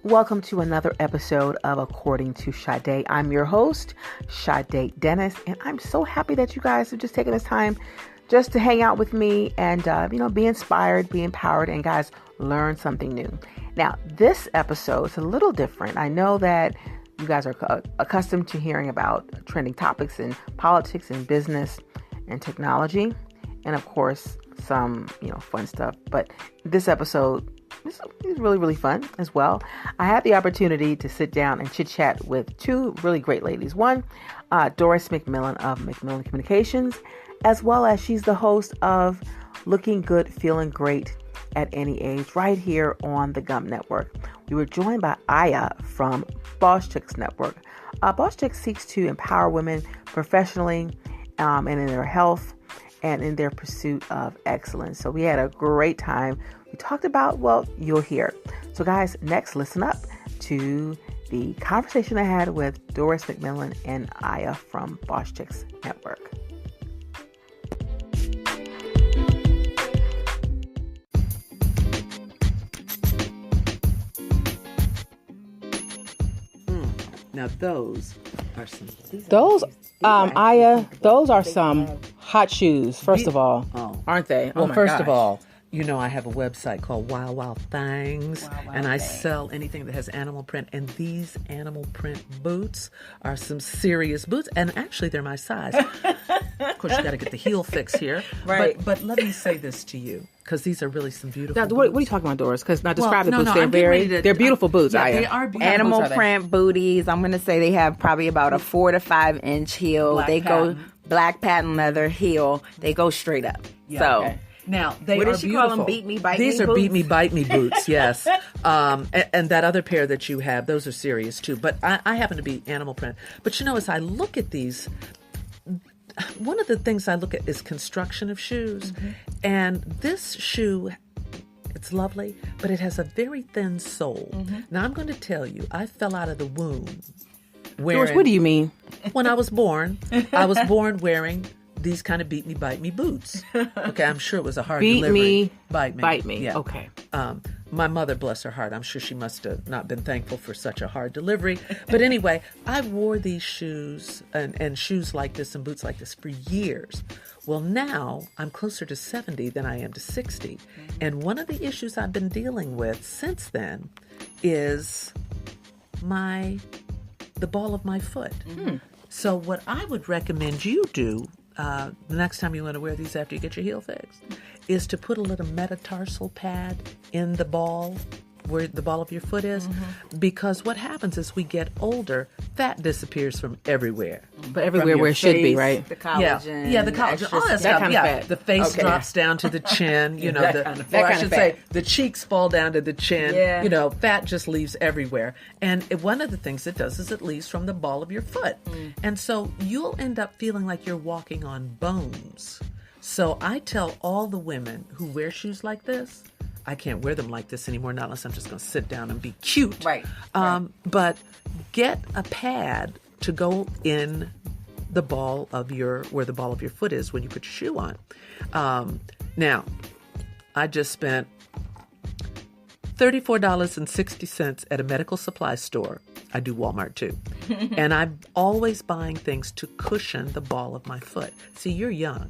Welcome to another episode of According to Sade. I'm your host, Sade Dennis, and I'm so happy that you guys have just taken this time just to hang out with me and, be inspired, be empowered, and guys, learn something new. Now, this episode is a little different. I know that you guys are accustomed to hearing about trending topics in politics and business and technology, and of course, some, fun stuff. But this episode is really, really fun as well. I had the opportunity to sit down and chit chat with two really great ladies. One, Doris McMillon of McMillon Communications, as well as she's the host of Looking Good, Feeling Great at Any Age right here on the G.U.M network. We were joined by Aija from BossChix network. BossChix seeks to empower women professionally and in their health and in their pursuit of excellence. So we had a great time. We talked about, you'll hear. So guys, next, listen up to the conversation I had with Doris McMillon and Aija from BossChix network. Now those are some. Aija, those are some hot shoes. First of all, aren't they? Well, first of all, I have a website called Wild Things, and I sell anything that has animal print. And these animal print boots are some serious boots, and actually, they're my size. Of course, you got to get the heel fix here, right? But let me say this to you, because these are really some beautiful. Now, what are you talking about, Doris? Because now describe the boots. They're beautiful boots. Yeah, they are beautiful animal print booties. I'm going to say they have probably about a 4 to 5 inch heel. Go black patent leather heel. They go straight up. Yeah, so. Okay. Now, they what are did she beautiful. call them? Beat me, bite me boots? These are beat me, bite me boots, yes. And that other pair that you have, those are serious too. But I happen to be animal print. But as I look at these, one of the things I look at is construction of shoes. Mm-hmm. And this shoe, it's lovely, but it has a very thin sole. Mm-hmm. Now, I'm going to tell you, I fell out of the womb wearing... Doris, what do you mean? When I was born wearing these kind of beat me, bite me boots. Okay, I'm sure it was a hard delivery. Bite me. Yeah. Okay. My mother, bless her heart, I'm sure she must have not been thankful for such a hard delivery. But anyway, I wore these shoes and shoes like this and boots like this for years. Well, now I'm closer to 70 than I am to 60. And one of the issues I've been dealing with since then is the ball of my foot. Mm-hmm. So what I would recommend you do the next time you want to wear these after you get your heel fixed is to put a little metatarsal pad in the ball where the ball of your foot is, because what happens is we get older, fat disappears from everywhere. But everywhere where it should be, right? The collagen. Yeah, the collagen. All that stuff. Kind of fat. The face drops down to the chin, the cheeks fall down to the chin. Yeah. Fat just leaves everywhere. And one of the things it does is it leaves from the ball of your foot. And so you'll end up feeling like you're walking on bones. So I tell all the women who wear shoes like this, I can't wear them like this anymore, not unless I'm just going to sit down and be cute. Right. But get a pad to go in the ball of where the ball of your foot is when you put your shoe on. Now, I just spent $34.60 at a medical supply store. I do Walmart too. And I'm always buying things to cushion the ball of my foot. See, you're young.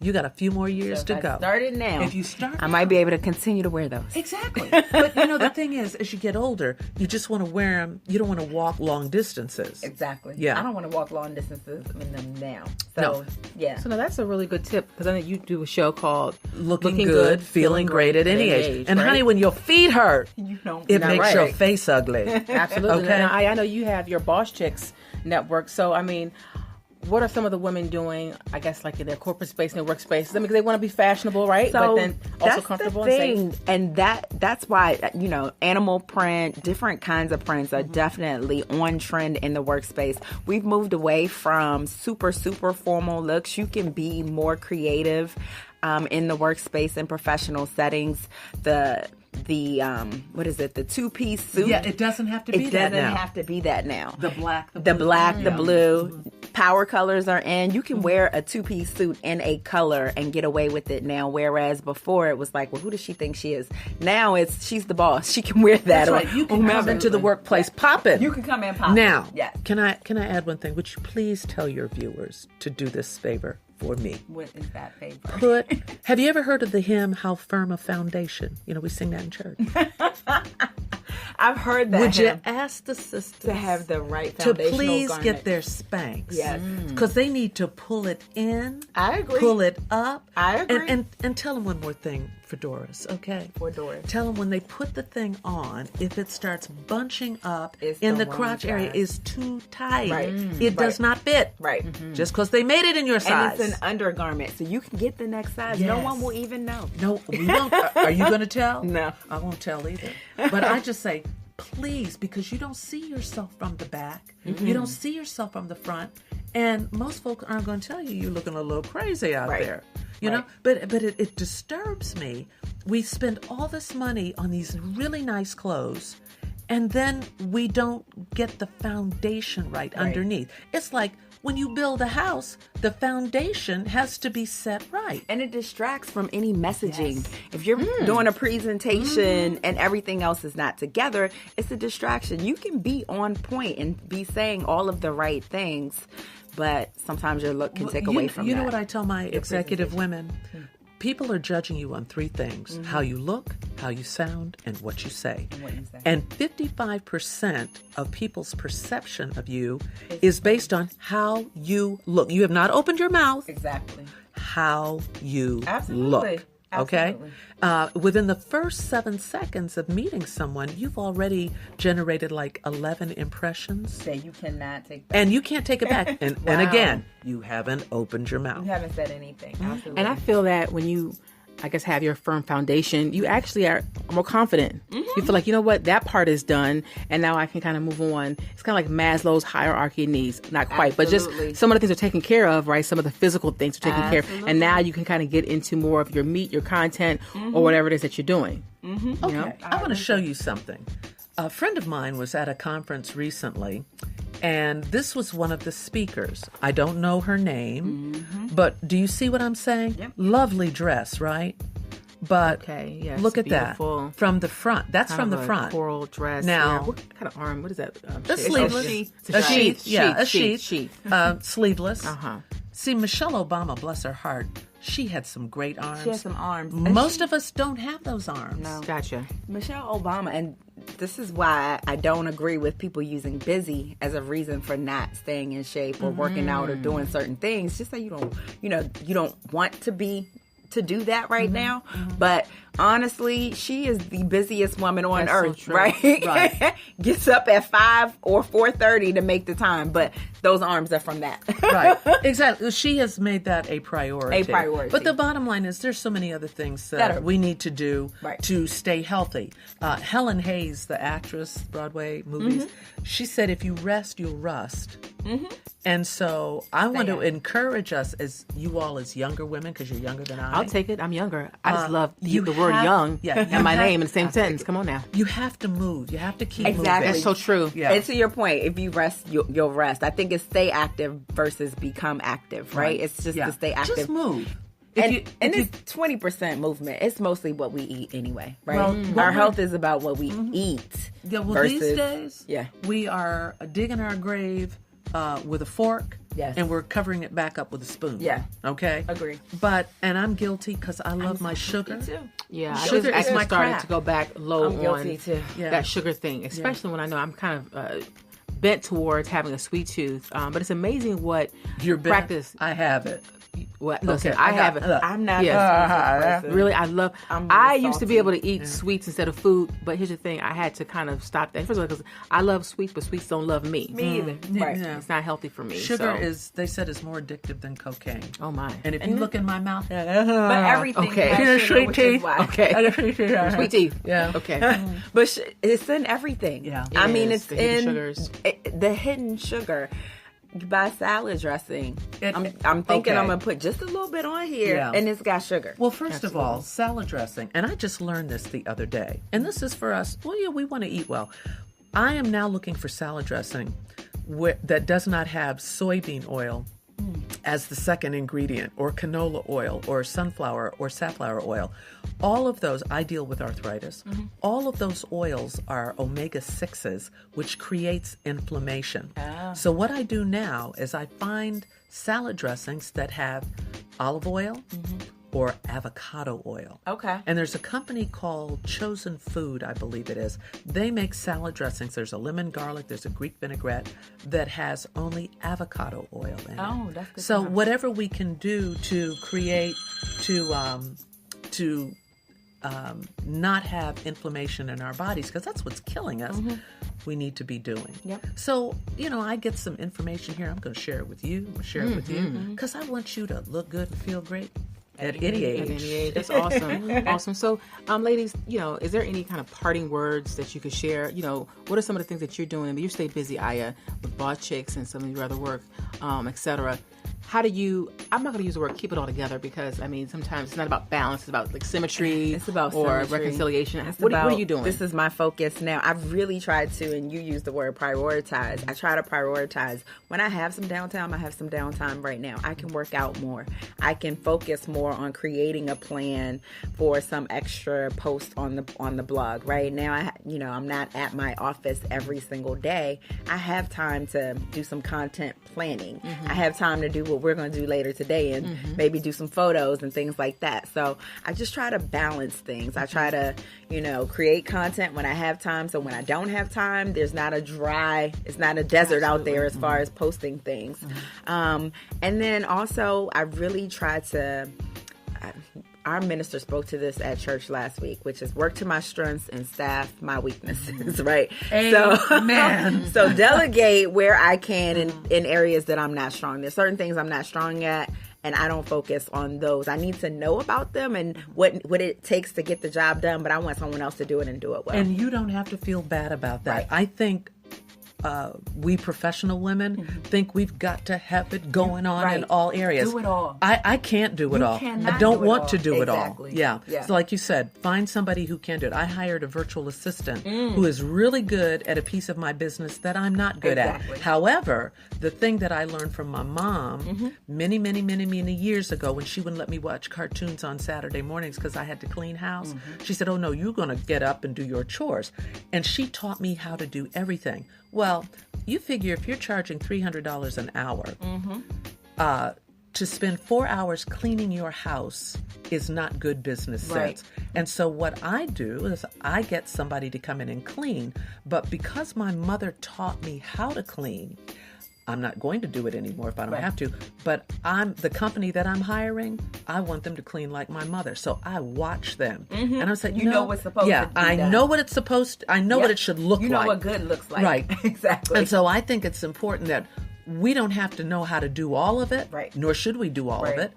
You got a few more years to go. Started now. If you start I might be able to continue to wear those. Exactly. But the thing is, as you get older, you just want to wear them. You don't want to walk long distances. Exactly. Yeah. I don't want to walk long distances in them now. So, no. Yeah. So now that's a really good tip, because I know you do a show called Looking Good, Feeling Great at Any Age. And honey, when your feet hurt, it makes your face ugly. Absolutely. Okay. Now, I know you have your BossChix network. So, what are some of the women doing, I guess, like in their corporate space, in their workspaces? Because they want to be fashionable, right? So but then also comfortable and safe. And that's why, animal print, different kinds of prints are definitely on trend in the workspace. We've moved away from super, super formal looks. You can be more creative in the workspace and professional settings. the what is it? The 2-piece suit. Yeah, it doesn't have to be that now. It doesn't have to be that now. The black, the blue. Power colors are in. You can wear a 2-piece suit in a color and get away with it now. Whereas before it was like, well, who does she think she is? Now she's the boss. She can wear that. That's right. You can come into the workplace popping. You can come in popping. Now, yes. Can I add one thing? Would you please tell your viewers to do this favor for me? What is that favor? Have you ever heard of the hymn, How Firm a Foundation? You know, we sing that in church. I've heard that. Would you ask the sisters to have the right to foundational please garment. get their Spanx? Yes. Because they need to pull it in. I agree. Pull it up. I agree. And tell them one more thing for Doris, okay? For Doris. Tell them when they put the thing on, if it starts bunching up It's in the the wrong crotch area, size. is too tight. Right. It does not fit. Right. Just because they made it in your size. And it's an undergarment, so you can get the next size. Yes. No one will even know. No, we won't. Are you going to tell? No. I won't tell either. But I just say, please, because you don't see yourself from the back. You don't see yourself from the front. And most folks aren't going to tell you you're looking a little crazy out there. You know? But it disturbs me. We spend all this money on these really nice clothes, and then we don't get the foundation right underneath. It's like when you build a house, the foundation has to be set right. And it distracts from any messaging. Yes. If you're doing a presentation and everything else is not together, it's a distraction. You can be on point and be saying all of the right things, but sometimes your look can take away from that. You know what I tell my executive women? People are judging you on 3 things: how you look, how you sound, and what you say. And 55% of people's perception of you is based on how you look. You have not opened your mouth. Exactly. How you Absolutely. look. Okay? Within the first 7 seconds of meeting someone, you've already generated like 11 impressions. That you cannot take back. And you can't take it back. And again, you haven't opened your mouth. You haven't said anything. Absolutely. And I feel that when you, I guess, have your firm foundation, you actually are more confident. You feel like, you know what, that part is done, and now I can kind of move on. It's kind of like Maslow's hierarchy of needs. Not quite, but just some of the things are taken care of, right? Some of the physical things are taken care of. And now you can kind of get into more of your meat, your content, or whatever it is that you're doing. Okay, I want to show you something. A friend of mine was at a conference recently, and this was one of the speakers. I don't know her name, but do you see what I'm saying? Yep. Lovely dress, right? But Okay, yes, look at beautiful. that from the front. That's Kind from of the a front. coral dress. Now- Yeah. What kind of arm? What is that? A shape? sleeveless. It's A sheath. Yeah, a sheath. sheath. Sleeveless. Uh-huh. See, Michelle Obama, bless her heart, she had some great arms. She has some arms. Most of us don't have those arms. No. Gotcha. Michelle Obama, and this is why I don't agree with people using busy as a reason for not staying in shape or working out or doing certain things. Just so you don't want to do that right now. But honestly, she is the busiest woman on That's so earth, true. right? Gets up at 5 or 4:30 to make the time, but those arms are from that. Right, exactly. She has made that a priority. A priority. But the bottom line is there's so many other things that we need to do to stay healthy. Helen Hayes, the actress, Broadway movies, she said if you rest, you'll rust. And so I want to encourage us as you all as younger women, because you're younger than I. I'll take it. I'm younger. I just love you the word have- young yeah, and my you have- name in the same sentence. Come on now. You have to move. You have to keep Exactly. moving. That's so true. Yeah. And to your point, if you rest, you'll rest. I think it's stay active versus become active, right? It's just to stay active. Just move. And it's 20% movement. It's mostly what we eat anyway, right? Well, Our health is about what we eat. Yeah, well, versus, these days, yeah. we are digging our grave with a fork, Yes. and we're covering it back up with a spoon. Yeah. Okay? Agree. And I'm guilty because I love my sugar. Me too. Yeah, I Sugar just is actually my started crack. to go back low I'm guilty on too. Yeah. that sugar thing, especially when I know I'm kind of bent towards having a sweet tooth. But it's amazing what You're bent. practice. I have it. Well, listen, Okay, I I got- have it. look. I'm not Yes. a sweet person. Really, I love. I'm I really used to be salty. able to eat sweets instead of food, but here's the thing: I had to kind of stop that. First of all, because I love sweets, but sweets don't love me. Me either. Right. Yeah. It's not healthy for me. Sugar so. they said, is more addictive than cocaine. Oh my! And if you look in my mouth, But everything Okay. has Here's sugar, sweet which is tea. why. Okay, sweet teeth. Yeah. Okay. But it's in everything. Yeah. I mean, Yes, it's the hidden in sugars. the hidden sugar. You buy salad dressing. I'm thinking okay. I'm going to put just a little bit on here, and it's got sugar. Well, first of all, salad dressing, and I just learned this the other day, and this is for us, well, yeah, we want to eat well. I am now looking for salad dressing that does not have soybean oil as the second ingredient, or canola oil, or sunflower or safflower oil. All of those, I deal with arthritis. All of those oils are omega-6s, which creates inflammation. So what I do now is I find salad dressings that have olive oil or avocado oil. Okay. And there's a company called Chosen Food, I believe it is. They make salad dressings. There's a lemon garlic, there's a Greek vinaigrette that has only avocado oil in it. Oh, that's good. So whatever we can do to create, to not have inflammation in our bodies, because that's what's killing us, we need to be doing. Yep. So, I get some information here. I'm going to share it with you. I'm going to share it with you because I want you to look good and feel great at any age. At any age. That's awesome. Awesome. So, ladies, is there any kind of parting words that you could share? What are some of the things that you're doing? I mean, you stay busy, Aija, with BossChix and some of your other work, etc. How do you, I'm not going to use the word keep it all together, because, sometimes it's not about balance. It's about symmetry. It's about or symmetry. Reconciliation. It's what about, are you doing? This is my focus now. I've really tried to, and you use the word prioritize. I try to prioritize. When I have some downtime, I have some downtime right now. I can work out more. I can focus more on creating a plan for some extra post on the blog. Right now, I'm not at my office every single day. I have time to do some content planning. I have time to do what we're going to do later today, and maybe do some photos and things like that. So I just try to balance things. I try to, create content when I have time. So when I don't have time, it's not a desert out there as far as posting things. And then also I really try to, our minister spoke to this at church last week, which is work to my strengths and staff my weaknesses, right? Amen. So delegate where I can in areas that I'm not strong. There's certain things I'm not strong at, and I don't focus on those. I need to know about them and what it takes to get the job done, but I want someone else to do it and do it well. And you don't have to feel bad about that. Right. I think we professional women think we've got to have it going on in all areas. Do it all. I can't do it all. I don't want to do it all. Yeah. So like you said, find somebody who can do it. I hired a virtual assistant who is really good at a piece of my business that I'm not good at. However, the thing that I learned from my mom many, many, many, many years ago, when she wouldn't let me watch cartoons on Saturday mornings because I had to clean house, she said, "Oh no, you're going to get up and do your chores." And she taught me how to do everything. Well, you figure if you're charging $300 an hour, to spend 4 hours cleaning your house is not good business sense. And so what I do is I get somebody to come in and clean. But because my mother taught me how to clean, I'm not going to do it anymore if I don't have to. But the company that I'm hiring, I want them to clean like my mother. So I watch them. And I'm saying, you know what's supposed to be I done. know what it's supposed to, I know what it should look like. You know what good looks like. Right. Exactly. And so I think it's important that we don't have to know how to do all of it, nor should we do all of it,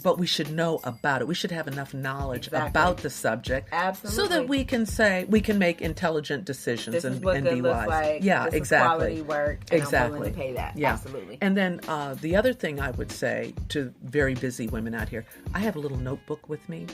but we should know about it. We should have enough knowledge about the subject so that we can make intelligent decisions and be wise. Like. Yeah, this exactly. Is quality work, and I'm willing to pay that. Yeah. Absolutely. And then the other thing I would say to very busy women out here, I have a little notebook with me.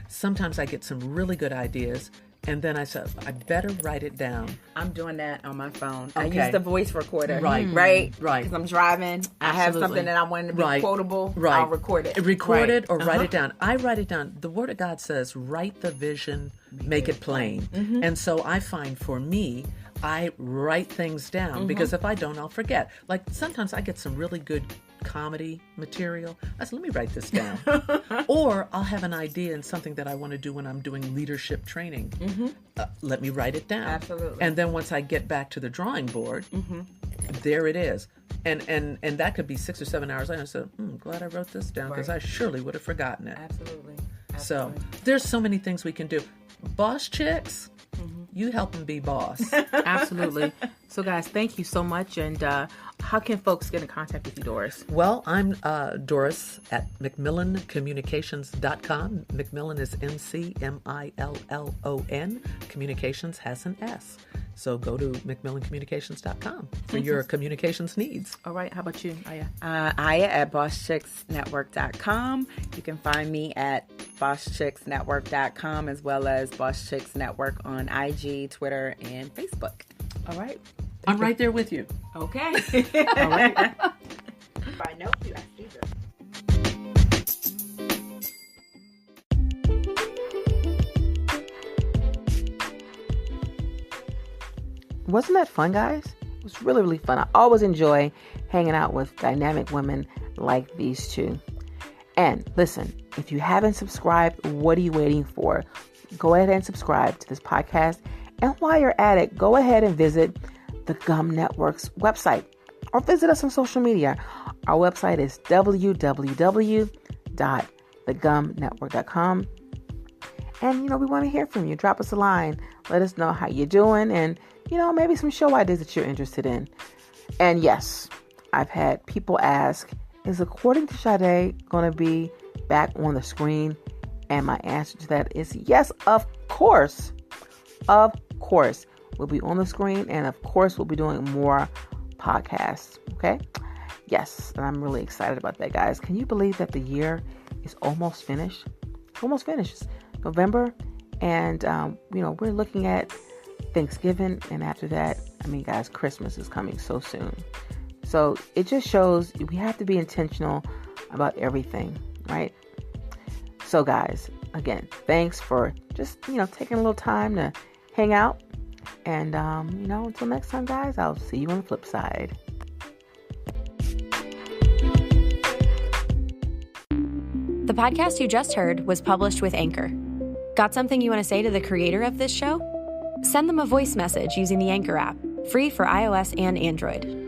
Sometimes I get some really good ideas. And then I said, I better write it down. I'm doing that on my phone. Okay. I use the voice recorder. Right. Because I'm driving. I have something that I want to be quotable. I'll record it. Record it or write it down. I write it down. The Word of God says, write the vision, make it plain. And so I find for me, I write things down because if I don't, I'll forget. Like sometimes I get some really good comedy material. I said, let me write this down. Or I'll have an idea and something that I want to do when I'm doing leadership training. Let me write it down. Absolutely. And then once I get back to the drawing board, there it is. And that could be 6 or 7 hours later. I said, glad I wrote this down because I surely would have forgotten it. Absolutely. So there's so many things we can do. BossChix, you help them be boss. Absolutely. So, guys, thank you so much. And how can folks get in contact with you, Doris? Well, I'm Doris at McMillonCommunications.com. McMillon is McMillon. Communications has an S. So go to McMillonCommunications.com for your communications needs. All right. How about you, Aija? Aija at BossChixNetwork.com. You can find me at BossChixNetwork.com as well as BossChix Network on IG, Twitter, and Facebook. All right. I'm right there with you. Okay. All right. By note, you asked Jesus. Wasn't that fun, guys? It was really, really fun. I always enjoy hanging out with dynamic women like these two. And listen, if you haven't subscribed, what are you waiting for? Go ahead and subscribe to this podcast. And while you're at it, go ahead and visit the G.U.M Network's website or visit us on social media. Our website is www.thegumnetwork.com. And, we want to hear from you. Drop us a line. Let us know how you're doing and, maybe some show ideas that you're interested in. And yes, I've had people ask, is According to Sade going to be back on the screen? And my answer to that is yes, of course. Of course. We'll be on the screen. And of course, we'll be doing more podcasts. Okay? Yes. And I'm really excited about that, guys. Can you believe that the year is almost finished? Almost finished. It's November. And, we're looking at Thanksgiving. And after that, guys, Christmas is coming so soon. So it just shows we have to be intentional about everything, right? So guys, again, thanks for just, taking a little time to hang out. And, until next time, guys, I'll see you on the flip side. The podcast you just heard was published with Anchor. Got something you want to say to the creator of this show? Send them a voice message using the Anchor app, free for iOS and Android.